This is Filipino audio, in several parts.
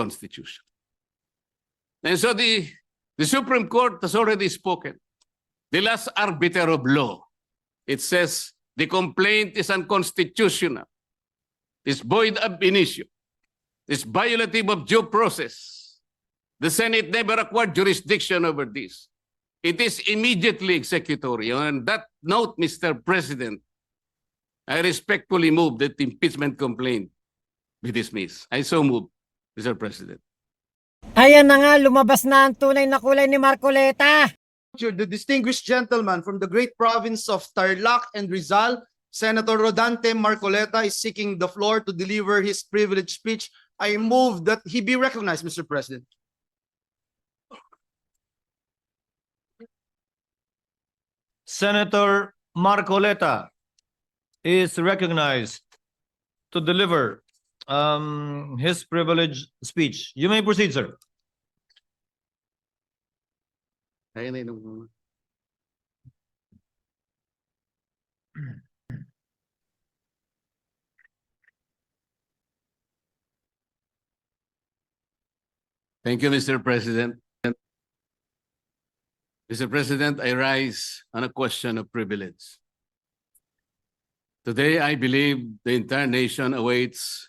Constitution. And so the Supreme Court has already spoken. The last arbiter of law, it says the complaint is unconstitutional, is void ab initio, is violative of due process. The Senate never acquired jurisdiction over this. It is immediately executory. On that note, Mr. President, I respectfully move that the impeachment complaint be dismissed. I so move, Mr. President. Ayan na nga, lumabas na ang tunay na kulay ni Marcoleta. The distinguished gentleman from the great province of Tarlac and Rizal, Senator Rodante Marcoleta, is seeking the floor to deliver his privileged speech. I move that he be recognized, Mr. President. Senator Marcoleta is recognized to deliver his privileged speech. You may proceed, sir. Ayun na yun. Thank you, Mr. President. Mr. President, I rise on a question of privilege. Today, I believe the entire nation awaits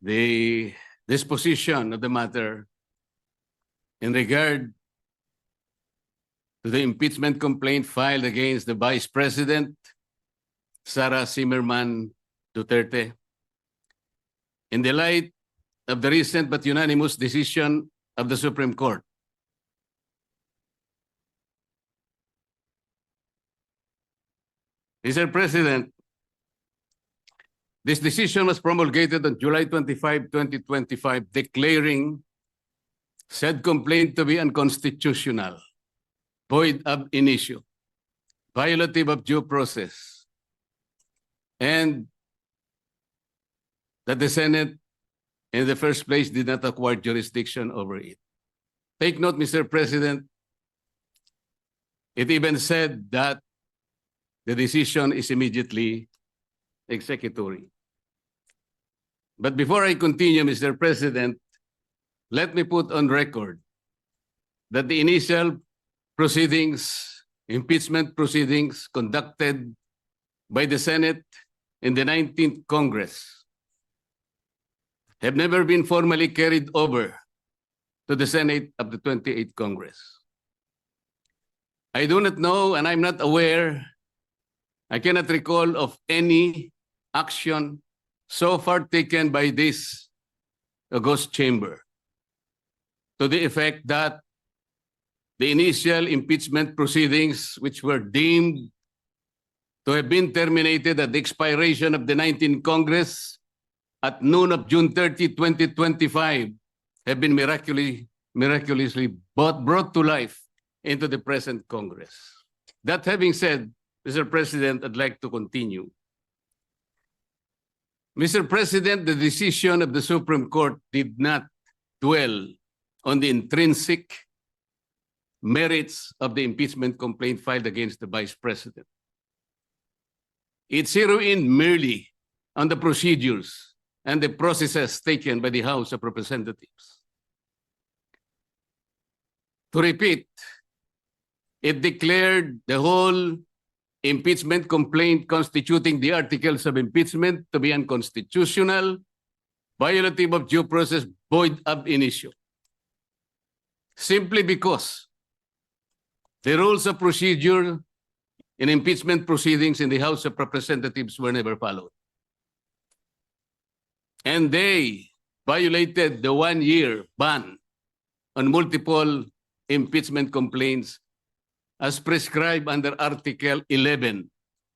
the disposition of the matter in regard to the impeachment complaint filed against the Vice President, Sara Zimmerman Duterte. In the light of the recent but unanimous decision of the Supreme Court, Mr. President, this decision was promulgated on July 25, 2025, declaring said complaint to be unconstitutional, void ab initio, violative of due process, and that the Senate in the first place did not acquire jurisdiction over it. Take note, Mr. President, it even said that the decision is immediately executory. But before I continue, Mr. President, let me put on record that the initial proceedings, impeachment proceedings conducted by the Senate in the 19th Congress have never been formally carried over to the Senate of the 28th Congress. I do not know, and I'm not aware, I cannot recall of any action so far taken by this august chamber to the effect that the initial impeachment proceedings, which were deemed to have been terminated at the expiration of the 19th Congress at noon of June 30, 2025, have been miraculously brought to life into the present Congress. That having said, Mr. President, I'd like to continue. Mr. President, the decision of the Supreme Court did not dwell on the intrinsic merits of the impeachment complaint filed against the Vice President. It zeroed in merely on the procedures and the processes taken by the House of Representatives. To repeat, it declared the whole impeachment complaint constituting the articles of impeachment to be unconstitutional, violative of due process, void ab initio. Simply because the rules of procedure in impeachment proceedings in the House of Representatives were never followed. And they violated the one-year ban on multiple impeachment complaints as prescribed under Article 11,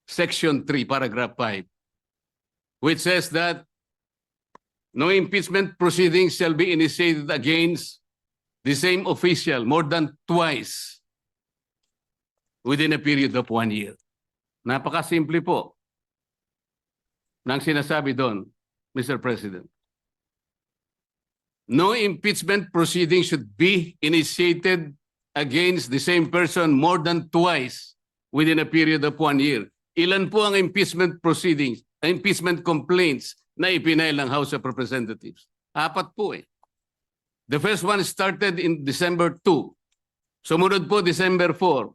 Section 3, Paragraph 5, which says that no impeachment proceedings shall be initiated against the same official more than twice within a period of 1 year. Napakasimple po ng sinasabi doon, Mr. President. No impeachment proceeding should be initiated against the same person more than twice within a period of 1 year. Ilan po ang impeachment proceedings, impeachment complaints na ipinail ng House of Representatives? 4 po eh. The first one started in December 2. Sumunod po December 4.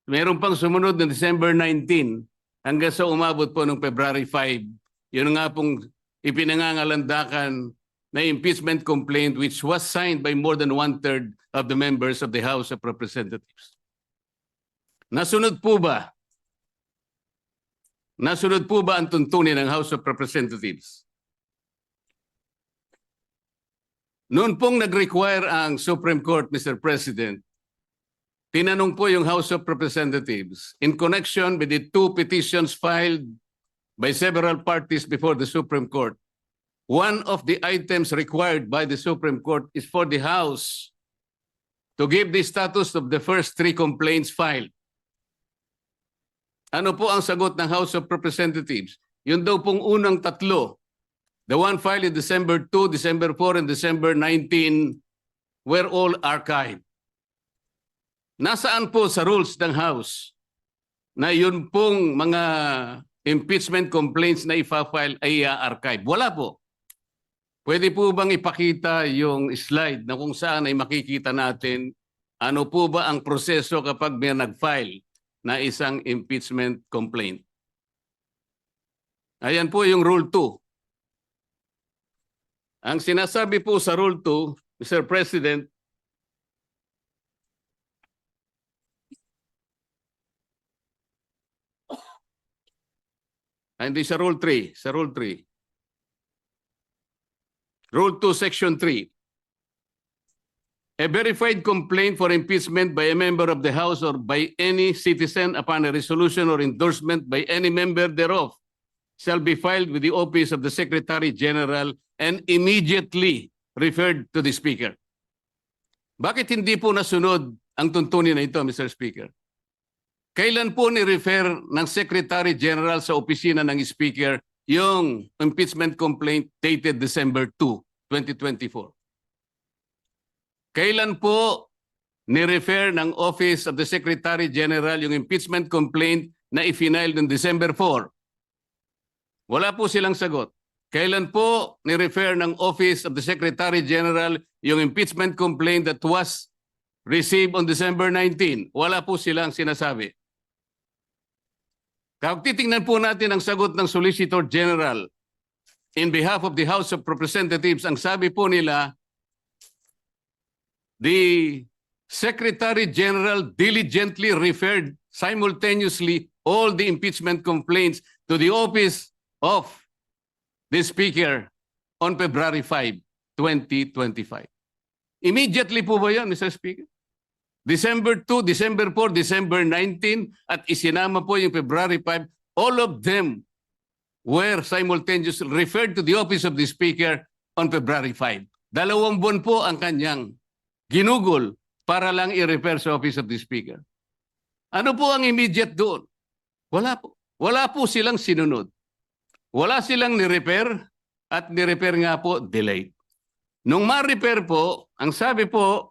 Meron pang sumunod na December 19 hanggang sa umabot po noong February 5. Yun nga pong ipinangangalandakan na impeachment complaint which was signed by more than 1/3 of the members of the House of Representatives. Nasunod po ba? Nasunod po ba ang tuntunin ng House of Representatives? Noon pong nag-require ang Supreme Court, Mr. President, tinanong po yung House of Representatives in connection with the two petitions filed by several parties before the Supreme Court. One of the items required by the Supreme Court is for the House to give the status of the first three complaints filed. Ano po ang sagot ng House of Representatives? Yun daw pong unang tatlo. The one filed in December 2, December 4, and December 19 were all archived. Nasaan po sa rules ng House na yun pong mga impeachment complaints na ifa-file ay archive? Wala po. Pwede po bang ipakita yung slide na kung saan ay makikita natin ano po ba ang proseso kapag may nag-file na isang impeachment complaint? Ayan po yung Rule 2. Ang sinasabi po sa Rule 2, Mr. President, hindi sa Rule 3, sa Rule 3. Rule 2, Section 3. A verified complaint for impeachment by a member of the House or by any citizen upon a resolution or endorsement by any member thereof shall be filed with the office of the Secretary General and immediately referred to the Speaker. Bakit hindi po nasunod ang tuntunin na ito, Mr. Speaker? Kailan po ni-refer ng Secretary General sa opisina ng Speaker yung impeachment complaint dated December 2, 2024? Kailan po ni-refer ng Office of the Secretary General yung impeachment complaint na i-file noong December 4? Wala po silang sagot. Kailan po ni-refer ng Office of the Secretary General yung impeachment complaint that was received on December 19? Wala po silang sinasabi. Kapag titingnan po natin ang sagot ng Solicitor General in behalf of the House of Representatives, ang sabi po nila, the Secretary General diligently referred simultaneously all the impeachment complaints to the office of the Speaker on February 5, 2025. Immediately po ba yan, Mr. Speaker? December 2, December 4, December 19, at isinama po yung February 5, all of them were simultaneously referred to the office of the Speaker on February 5. 2 buwan po ang kanyang ginugol para lang i-refer sa office of the Speaker. Ano po ang immediate doon? Wala po. Wala po silang sinunod. Wala silang ni-repair at ni-repair nga po delayed. Nung ma-repair po, ang sabi po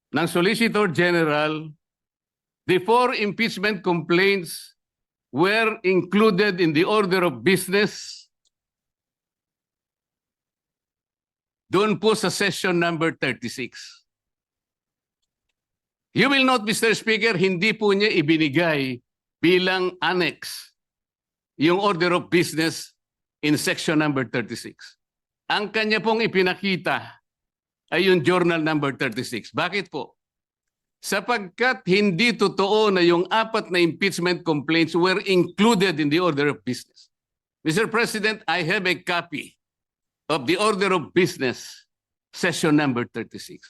ng Solicitor General, the 4 impeachment complaints were included in the order of business doon po sa session number 36. You will note, Mr. Speaker, hindi po niya ibinigay bilang annex yung order of business in section number 36. Ang kanya pong ipinakita ay yung journal number 36. Bakit po? Sapagkat hindi totoo na yung 4 na impeachment complaints were included in the order of business. Mr. President, I have a copy of the order of business, session number 36.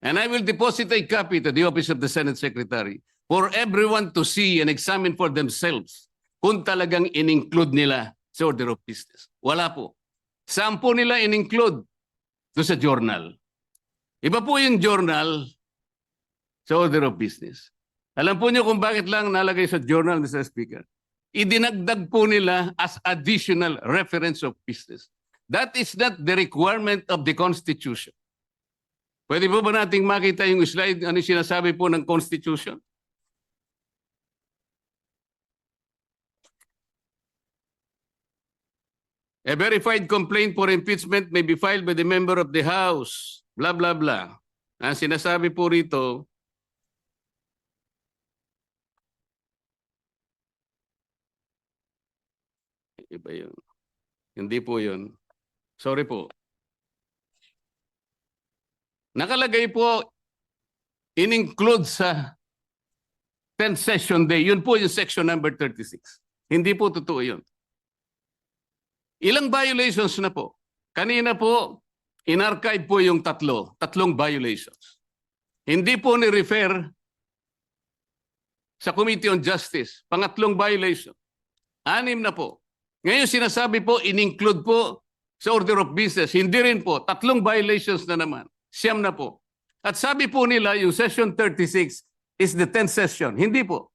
And I will deposit a copy to the office of the Senate Secretary for everyone to see and examine for themselves kung talagang in-include nila sa order of business. Wala po. Saan po nila in-include? Doon sa journal. Iba po yung journal sa order of business. Alam po niyo kung bakit lang nalagay sa journal, Mr. Speaker? Idinagdag po nila as additional reference of business. That is not the requirement of the Constitution. Pwede po ba nating makita yung slide, ano yung sinasabi po ng Constitution? A verified complaint for impeachment may be filed by the member of the House blah, blah, blah. Ang sinasabi po rito, iba yun. Hindi po yun. Sorry po. Nakalagay po, in-include sa 10th session day. Yun po yung section number 36. Hindi po totoo yun. Ilang violations na po? Kanina po, in-archive po yung tatlong violations. Hindi po ni-refer sa Committee on Justice. Pangatlong violation. 6 na po. Ngayon sinasabi po, in-include po sa order of business. Hindi rin po. 3 violations na naman. 9 na po. At sabi po nila, yung session 36 is the 10th session. Hindi po.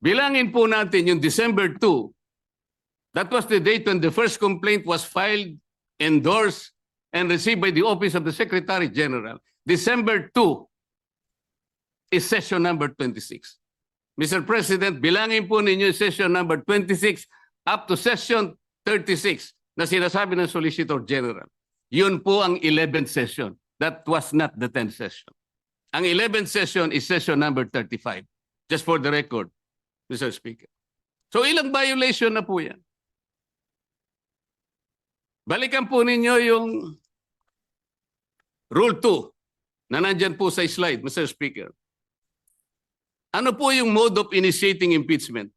Bilangin po natin yung December 2. That was the date when the first complaint was filed, endorsed, and received by the Office of the Secretary General. December 2 is session number 26. Mr. President, bilangin po ninyo yung session number 26 up to session 36 na sinasabi ng Solicitor General. Yun po ang 11th session. That was not the 10th session. Ang 11th session is session number 35. Just for the record, Mr. Speaker. So ilang violation na po yan? Balikan po ninyo yung Rule 2 na nandyan po sa slide, Mr. Speaker. Ano po yung mode of initiating impeachment?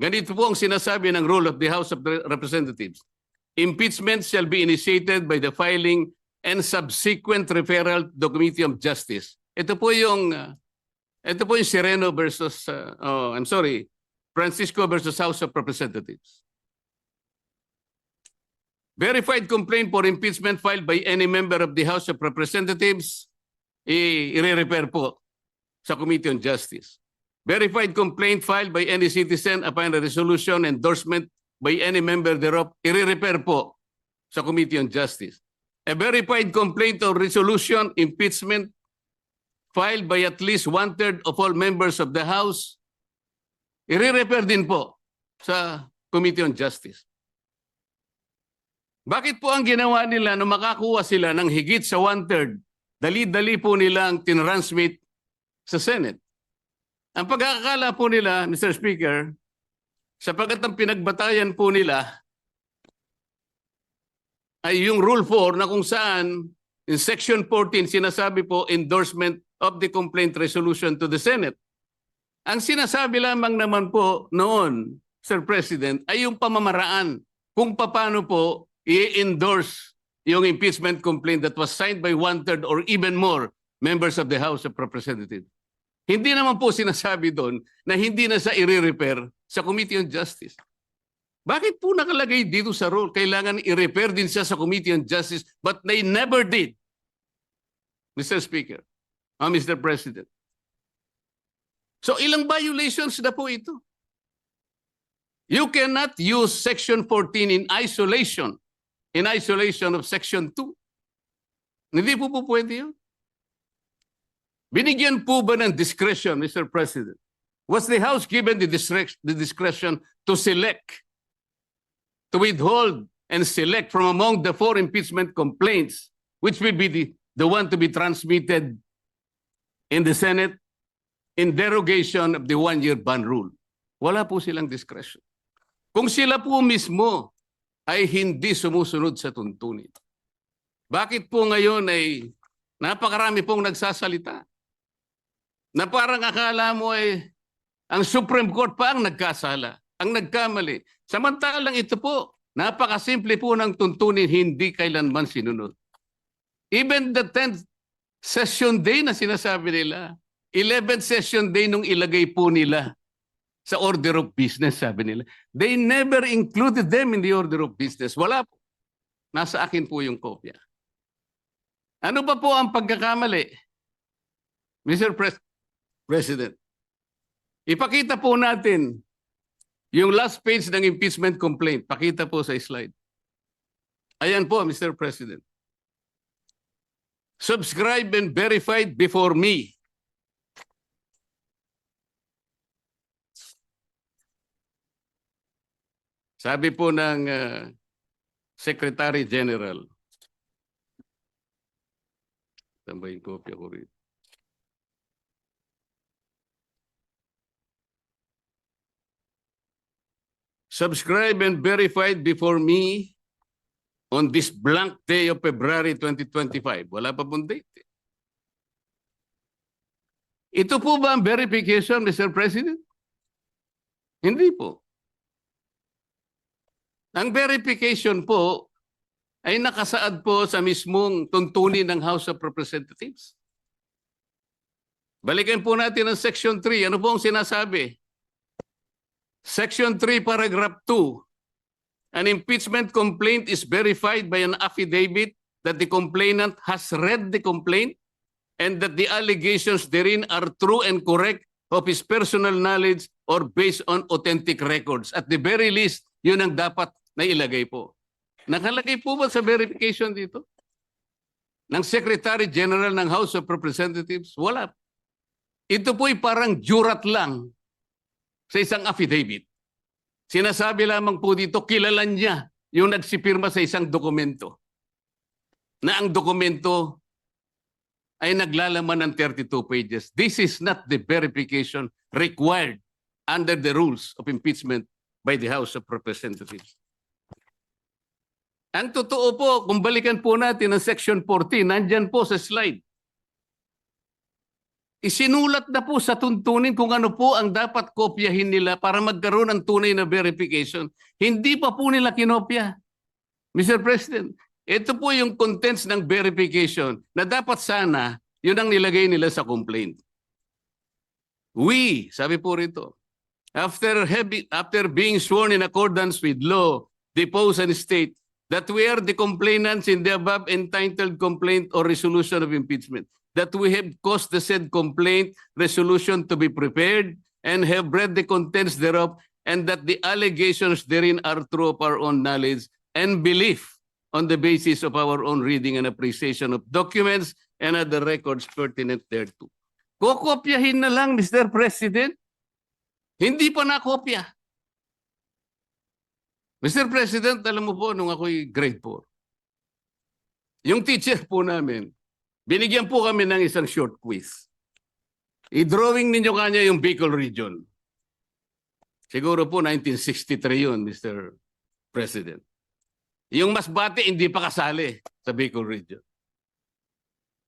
Ganito po ang sinasabi ng rule of the House of Representatives. Impeachment shall be initiated by the filing and subsequent referral to the Committee of Justice. Ito po yung Sereno versus, Francisco versus House of Representatives. Verified complaint for impeachment filed by any member of the House of Representatives, i-refer po sa Committee on Justice. Verified complaint filed by any citizen upon a resolution endorsement by any member thereof, i-refer po sa Committee on Justice. A verified complaint or resolution impeachment filed by at least 1/3 of all members of the House, i-refer din po sa Committee on Justice. Bakit po ang ginawa nila nung makakuha sila ng higit sa 1/3, dali-dali po nilang tinransmit sa Senate? Ang pagkakakala po nila, Mr. Speaker, sapagkat ang pinagbatayan po nila ay yung Rule 4 na kung saan in Section 14 sinasabi po endorsement of the complaint resolution to the Senate. Ang sinasabi lamang naman po noon, Sir President, ay yung pamamaraan kung paano po i-endorse yung impeachment complaint that was signed by 1/3 or even more members of the House of Representatives. Hindi naman po sinasabi doon na hindi na sa i-refer sa Committee on Justice. Bakit po nakalagay dito sa rule? Kailangan i-refer din siya sa Committee on Justice, but they never did. Mr. Speaker, Mr. President. So ilang violations na po ito? You cannot use Section 14 in isolation of Section 2. Hindi po pwede yun. Binigyan po ba ng discretion, Mr. President? Was the House given the discretion to select, to withhold and select from among the 4 impeachment complaints, which will be the one to be transmitted in the Senate in derogation of the 1-year ban rule? Wala po silang discretion. Kung sila po mismo ay hindi sumusunod sa tuntunin, bakit po ngayon ay napakarami pong nagsasalita? Na parang akala mo ay ang Supreme Court pa ang nagkasala, ang nagkamali. Samantalang ito po, napakasimple po ng tuntunin, hindi kailanman sinunod. Even the 10th session day na sinasabi nila, 11th session day nung ilagay po nila sa order of business, sabi nila. They never included them in the order of business. Wala po. Nasa akin po yung kopya. Ano ba po ang pagkakamali? Mr. President, ipakita po natin yung last page ng impeachment complaint. Pakita po sa slide. Ayan po, Mr. President. Subscribed and verified before me. Sabi po ng Secretary General, Saan ba yung kopya ko rin? Subscribed and verified before me on this blank day of February 2025. Wala pa pong date. Ito po ba ang verification, Mr. President? Hindi po. Ang verification po ay nakasaad po sa mismong tuntunin ng House of Representatives. Balikan po natin ang Section 3. Ano po ang sinasabi? Section 3, Paragraph 2. An impeachment complaint is verified by an affidavit that the complainant has read the complaint and that the allegations therein are true and correct of his personal knowledge or based on authentic records. At the very least, yun ang dapat na ilagay po. Nakalagay po ba sa verification dito? Ng Secretary General ng House of Representatives? Wala. Ito po'y parang jurat lang sa isang affidavit. Sinasabi lamang po dito, kilalan niya yung nagsipirma sa isang dokumento. Na ang dokumento ay naglalaman ng 32 pages. This is not the verification required under the rules of impeachment by the House of Representatives. Ang totoo po, kung balikan po natin ang Section 14, nandyan po sa slide. Isinulat na po sa tuntunin kung ano po ang dapat kopyahin nila para magkaroon ng tunay na verification. Hindi pa po nila kinopya. Mr. President, ito po yung contents ng verification na dapat sana yun ang nilagay nila sa complaint. We, sabi po rito, after being sworn in accordance with law, depose and state that we are the complainants in the above entitled complaint or resolution of impeachment, that we have caused the said complaint resolution to be prepared and have read the contents thereof, and that the allegations therein are true of our own knowledge and belief on the basis of our own reading and appreciation of documents and other records pertinent thereto. Kokopyahin na lang, Mr. President. Hindi pa nakopya. Mr. President, alam mo po, nung ako'y grade 4, yung teacher po namin, binigyan po kami ng isang short quiz. I-drawing ninyo kanya yung Bicol region. Siguro po 1963 yun, Mr. President. Yung Masbate, hindi pa kasali sa Bicol region.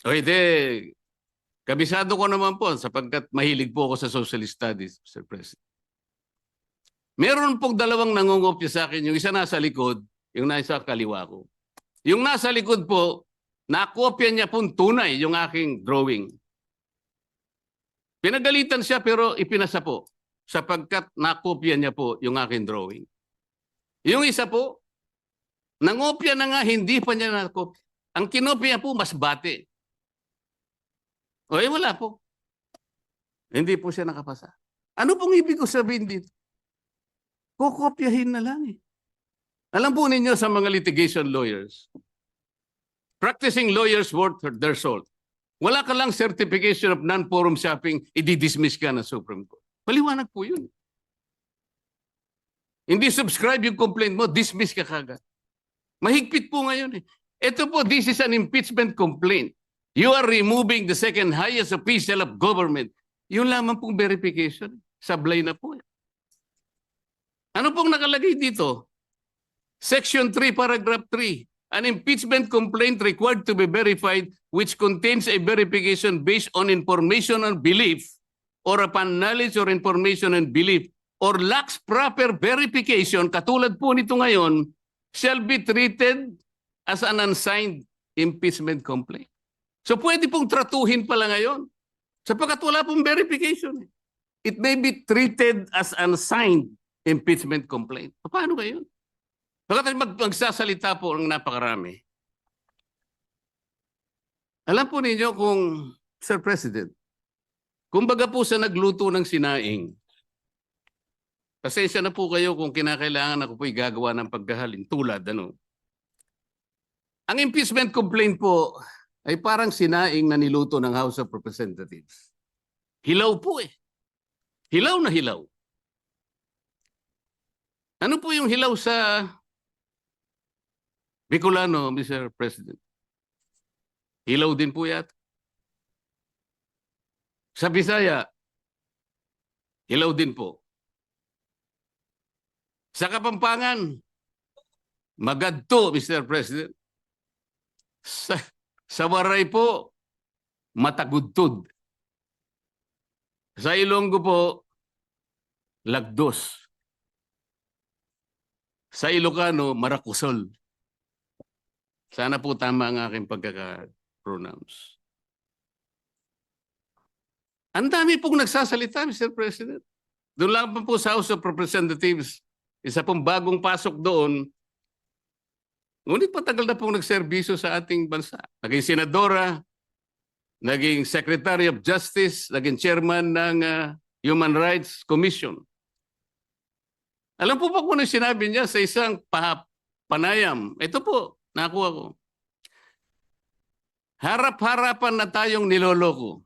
O hindi, kabisado ko naman po sapagkat mahilig po ako sa social studies, Mr. President. Meron pong dalawang nangungopya sa akin. Yung isa nasa likod, yung nasa kaliwa ko. Yung nasa likod po, nakopya niya pong tunay yung aking drawing. Pinagalitan siya pero ipinasa po sapagkat nakopya niya po yung aking drawing. Yung isa po, nangopya na nga, hindi pa niya nakopya. Ang kinopya po, Masbate. O wala po. Hindi po siya nakapasa. Ano pong ibig ko sabihin dito? Kokopyahin na lang eh. Alam po ninyo sa mga litigation lawyers, practicing lawyers worth their salt. Wala ka lang certification of non-forum shopping, i-dismiss ka ng Supreme Court. Paliwanag po yun. Hindi subscribe yung complaint mo, dismiss ka kagad. Mahigpit po ngayon eh. Ito po, this is an impeachment complaint. You are removing the second highest official of government. Yun lamang pong verification. Sablay na po eh. Ano pong nakalagay dito? Section 3, Paragraph 3. An impeachment complaint required to be verified which contains a verification based on information and belief or upon knowledge or information and belief or lacks proper verification, katulad po nito ngayon, shall be treated as an unsigned impeachment complaint. So pwede pong tratuhin pala ngayon sapagkat wala pong verification. It may be treated as unsigned impeachment complaint. Paano ba yun? Bakit magsasalita po ang napakarami? Alam po ninyo kung, Sir President, kumbaga po sa nagluto ng sinaing, pasensya na po kayo kung kinakailangan ako po'y gagawa ng pagkahalin tulad, ano. Ang impeachment complaint po ay parang sinaing na niluto ng House of Representatives. Hilaw po eh. Hilaw na hilaw. Ano po yung hilaw sa Bicolano, Mr. President? Hilaw din po yata. Sa Bisaya, hilaw din po. Sa Kapampangan, magadto, Mr. President. Sa Waray po, matagudtod. Sa Ilonggo po, lagdos. Sa Ilocano, marakusol. Sana po tama ang aking pagkaka-pronounce. Ang dami pong nagsasalita, Mr. President. Doon lang pa po sa House of Representatives, isa pong bagong pasok doon. Ngunit patagal na pong nagserbisyo sa ating bansa. Naging senadora, naging Secretary of Justice, naging chairman ng Human Rights Commission. Alam po ba kung ano sinabi niya sa isang panayam? Ito po, nakuha ko. Harap-harapan na tayong niloloko.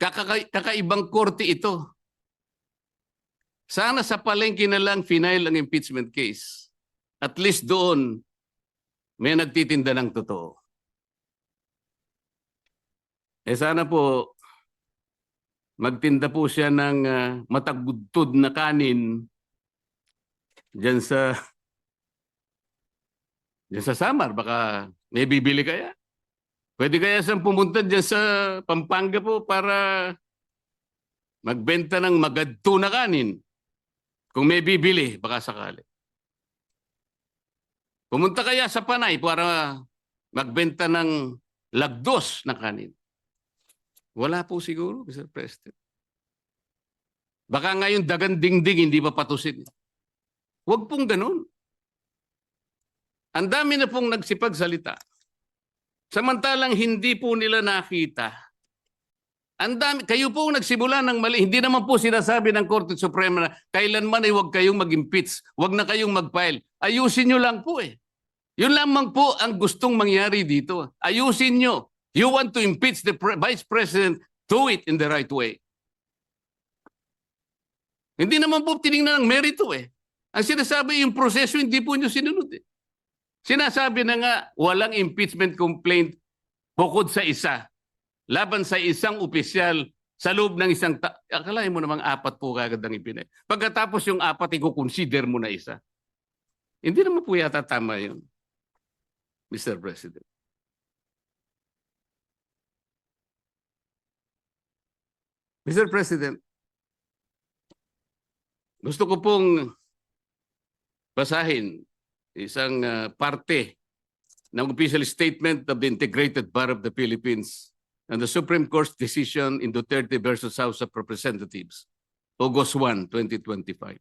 Kakaibang korte ito. Sana sa palengke na lang final ang impeachment case. At least doon, may nagtitinda ng totoo. Sana po, magtinda po siya ng matagudtod na kanin diyan sa Samar. Baka may bibili kaya. Pwede kaya siyang pumunta diyan sa Pampanga po para magbenta ng magadto na kanin. Kung may bibili, baka sakali. Pumunta kaya sa Panay para magbenta ng lagdos na kanin. Wala po siguro, Mr. President. Baka ngayon dagan dingding, hindi pa patusin. Huwag pong ganun. Ang dami na pong nagsipagsalita. Samantalang hindi po nila nakita. Ang dami, kayo po nagsimula ng mali. Hindi naman po sinasabi ng Korte Suprema na kailanman ay huwag kayong mag-impeach, huwag na kayong mag-file. Ayusin nyo lang po eh. Yun lamang po ang gustong mangyari dito. Ayusin nyo. You want to impeach the Vice President, do it in the right way. Hindi naman po tinignan ng merito eh. Ang sinasabi yung proseso, hindi po nyo sinunod eh. Sinasabi na nga, walang impeachment complaint bukod sa isa. Laban sa isang opisyal sa loob ng isang akalain mo namang 4 po kagad ang ipinay. Pagkatapos yung 4, i-consider mo na isa. Hindi naman po yata tama yun, Mr. President. Mr. President, gusto ko pong basahin isang parte ng official statement of the Integrated Bar of the Philippines and the Supreme Court's decision in Duterte versus House of Representatives, August 1, 2025.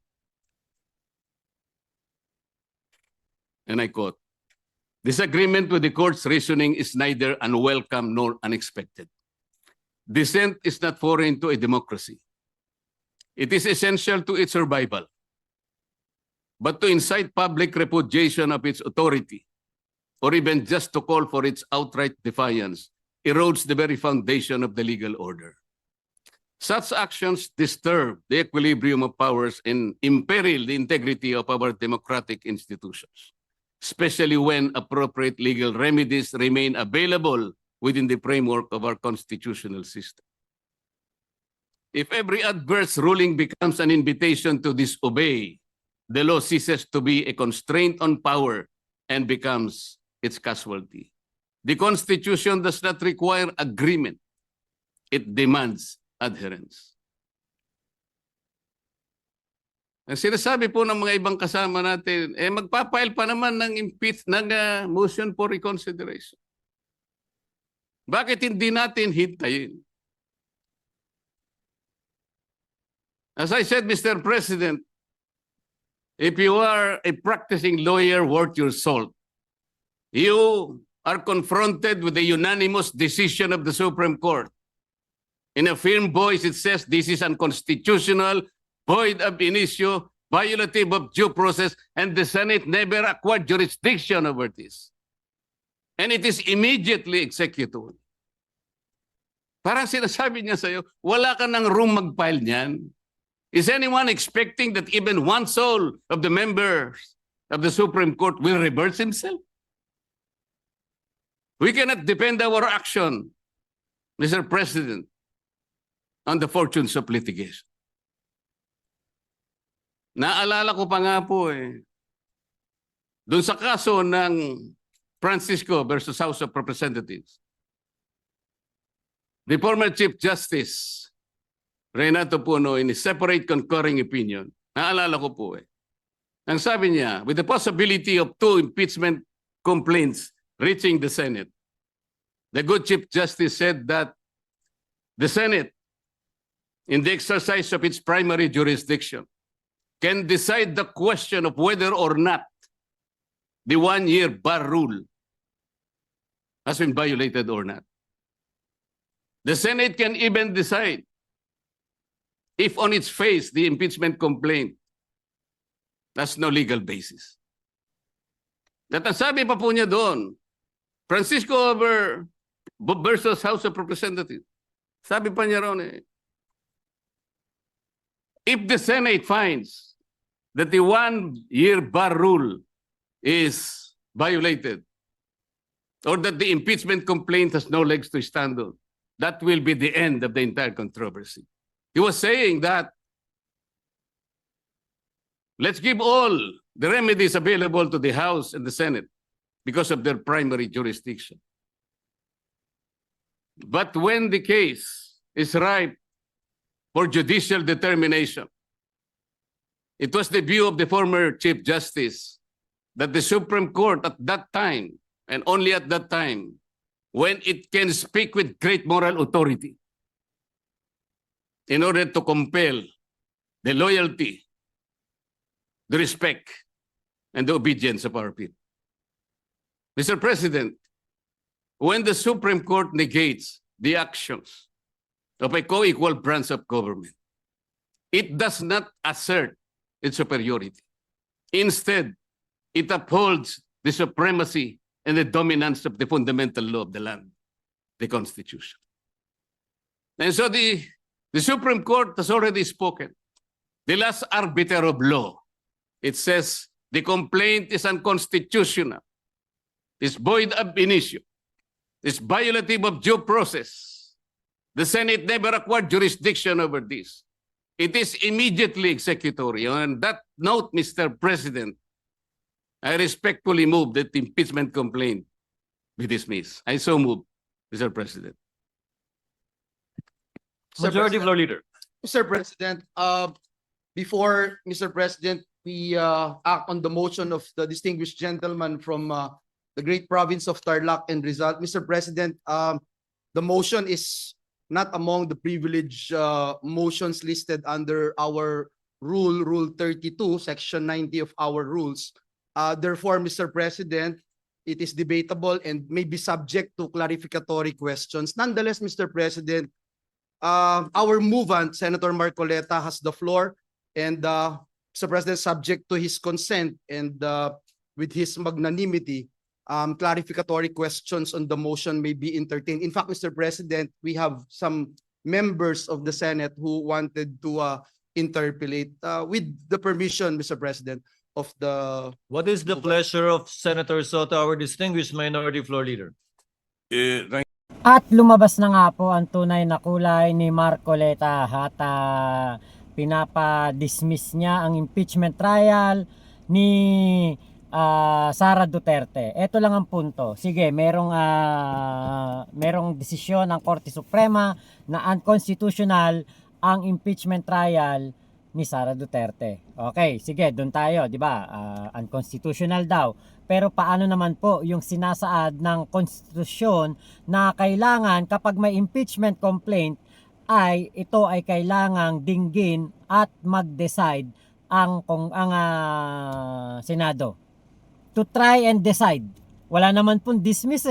And I quote, "Disagreement with the court's reasoning is neither unwelcome nor unexpected. Dissent is not foreign to a democracy. It is essential to its survival. But to incite public repudiation of its authority, or even just to call for its outright defiance, erodes the very foundation of the legal order. Such actions disturb the equilibrium of powers and imperil the integrity of our democratic institutions, especially when appropriate legal remedies remain available within the framework of our constitutional system. If every adverse ruling becomes an invitation to disobey, the law ceases to be a constraint on power and becomes its casualty. The Constitution does not require agreement. It demands adherence." Ang sinasabi po ng mga ibang kasama natin, magpapile pa naman ng motion for reconsideration. Bakit hindi natin hintayin? As I said, Mr. President, if you are a practicing lawyer worth your salt, you are confronted with the unanimous decision of the Supreme Court. In a firm voice, it says this is unconstitutional, void ab initio, violative of due process, and the Senate never acquired jurisdiction over this. And it is immediately executed. Parang sinasabi niya sa'yo, wala ka ng room mag-file niyan. Is anyone expecting that even one soul of the members of the Supreme Court will reverse himself? We cannot defend our action, Mr. President, on the fortunes of litigation. Naalala ko pa nga po doon sa kaso ng Francisco versus House of Representatives, the former Chief Justice Renato Puno, in his separate concurring opinion, naalala ko po ang sabi niya, with the possibility of 2 impeachment complaints reaching the Senate, the good Chief Justice said that the Senate, in the exercise of its primary jurisdiction, can decide the question of whether or not the 1-year bar rule has been violated or not. The Senate can even decide if on its face the impeachment complaint has no legal basis. At ang sabi pa po niya doon, Francisco versus House of Representatives, sabi pa niya ron if the Senate finds that the 1-year bar rule is violated or that the impeachment complaint has no legs to stand on, that will be the end of the entire controversy. He was saying that let's give all the remedies available to the House and the Senate because of their primary jurisdiction. But when the case is ripe for judicial determination, it was the view of the former Chief Justice that the Supreme Court at that time, and only at that time, when it can speak with great moral authority, in order to compel the loyalty, the respect, and the obedience of our people. Mr. President, when the Supreme Court negates the actions of a co-equal branch of government, it does not assert its superiority. Instead, it upholds the supremacy and the dominance of the fundamental law of the land, the Constitution. And so the Supreme Court has already spoken. The last arbiter of law, it says the complaint is unconstitutional, is void ab initio, is violative of due process. The Senate never acquired jurisdiction over this. It is immediately executory. On that note, Mr. President, I respectfully move that the impeachment complaint be dismissed. I so move, Mr. President. Majority Floor Leader. Mr. President, before, Mr. President, we act on the motion of the distinguished gentleman from the great province of Tarlac and Rizal. Mr. President, the motion is not among the privilege motions listed under our Rule 32, Section 90 of our rules. Therefore, Mr. President, it is debatable and may be subject to clarificatory questions. Nonetheless, Mr. President, our movant, Senator Marcoleta, has the floor, and Mr. President, subject to his consent and with his magnanimity, clarificatory questions on the motion may be entertained. In fact, Mr. President, we have some members of the Senate who wanted to interpolate with the permission, Mr. President, of the... What is the pleasure of Senator Soto, our distinguished Minority Floor Leader? At lumabas na nga po ang tunay na kulay ni Marcoleta at pinapa-dismiss niya ang impeachment trial ni Sara Duterte. Ito lang ang punto. Sige, merong desisyon ng Korte Suprema na unconstitutional ang impeachment trial ni Sara Duterte. Okay, sige, doon tayo, 'di ba? Unconstitutional daw. Pero paano naman po yung sinasaad ng konstitusyon na kailangan kapag may impeachment complaint ay ito ay kailangang dinggin at mag-decide ang Senado. To try and decide. Wala naman pong dismiss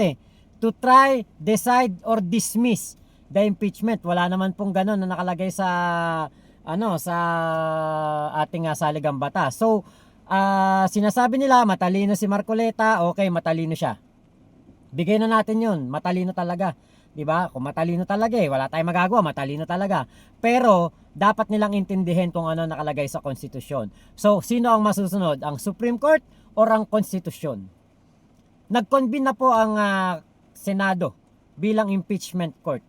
To try, decide or dismiss the impeachment. Wala naman pong gano'n na nakalagay sa sa ating saligang batas. So, sinasabi nila matalino si Marcoleta, okay, matalino siya. Bigay na natin 'yun, matalino talaga. 'Di ba? Kung matalino talaga wala tayong magagawa, matalino talaga. Pero dapat nilang intindihin kung ano nakalagay sa konstitusyon. So, sino ang masusunod? Ang Supreme Court or ang konstitusyon? Nag-convene na po ang Senado bilang impeachment court.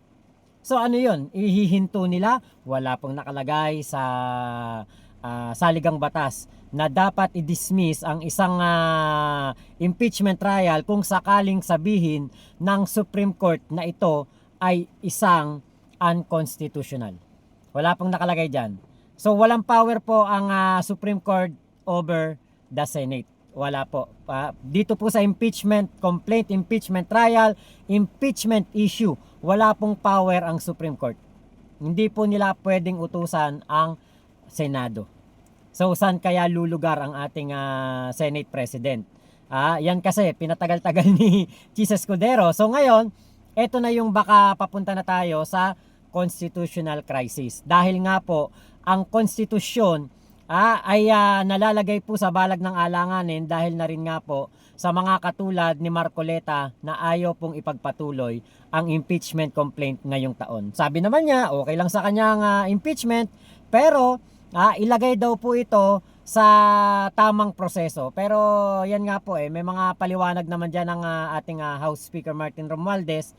So ano yun? Ihihinto nila? Wala pong nakalagay sa saligang batas na dapat i-dismiss ang isang impeachment trial kung sakaling sabihin ng Supreme Court na ito ay isang unconstitutional. Wala pong nakalagay dyan. So walang power po ang Supreme Court over the Senate. Wala po. Dito po sa impeachment complaint, impeachment trial, impeachment issue, wala pong power ang Supreme Court. Hindi po nila pwedeng utusan ang Senado. So saan kaya lulugar ang ating Senate President? Yan kasi pinatagal-tagal ni Chis Escudero. So ngayon, eto na yung baka papunta na tayo sa constitutional crisis. Dahil nga po, ang konstitusyon ay nalalagay po sa balag ng alanganin dahil na rin nga po sa mga katulad ni Marcoleta na ayaw pong ipagpatuloy ang impeachment complaint ngayong taon. Sabi naman niya, okay lang sa kanyang impeachment, pero ilagay daw po ito sa tamang proseso. Pero yan nga po may mga paliwanag naman dyan ng ating House Speaker Martin Romualdez.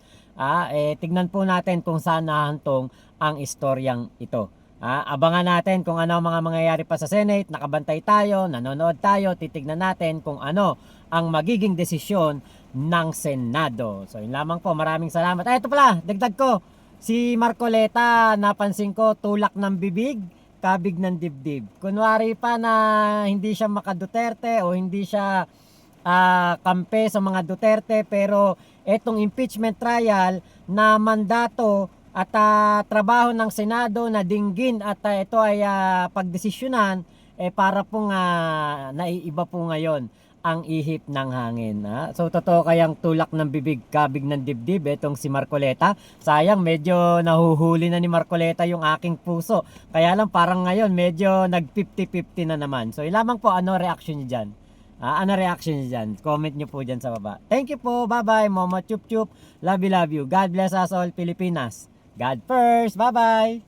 Tignan po natin kung saan nahantong ang istoryang ito. Abangan natin kung ano ang mga mangyayari pa sa Senate. Nakabantay tayo, nanonood tayo, titignan natin kung ano ang magiging desisyon ng Senado. So yun lamang po, maraming salamat. Ito pala, dagdag ko, si Marcoleta, napansin ko, tulak ng bibig, kabig ng dibdib. Kunwari pa na hindi siya maka-Duterte o hindi siya kampe sa mga Duterte, pero etong impeachment trial na mandato at trabaho ng Senado na dinggin at ito ay pagdesisyonan, para pong naiiba po ngayon ang ihip ng hangin. So totoo kayang tulak ng bibig, kabig ng dibdib etong si Marcoleta? Sayang, medyo nahuhuli na ni Marcoleta yung aking puso. Kaya lang parang ngayon medyo nag 50-50 na naman. So ilamang po, ano reaction niyo dyan? Ano reaction niyo dyan? Comment niyo po dyan sa baba. Thank you po. Bye-bye. Mama chup chup. Love you, love you. God bless us all, Pilipinas. God first. Bye-bye.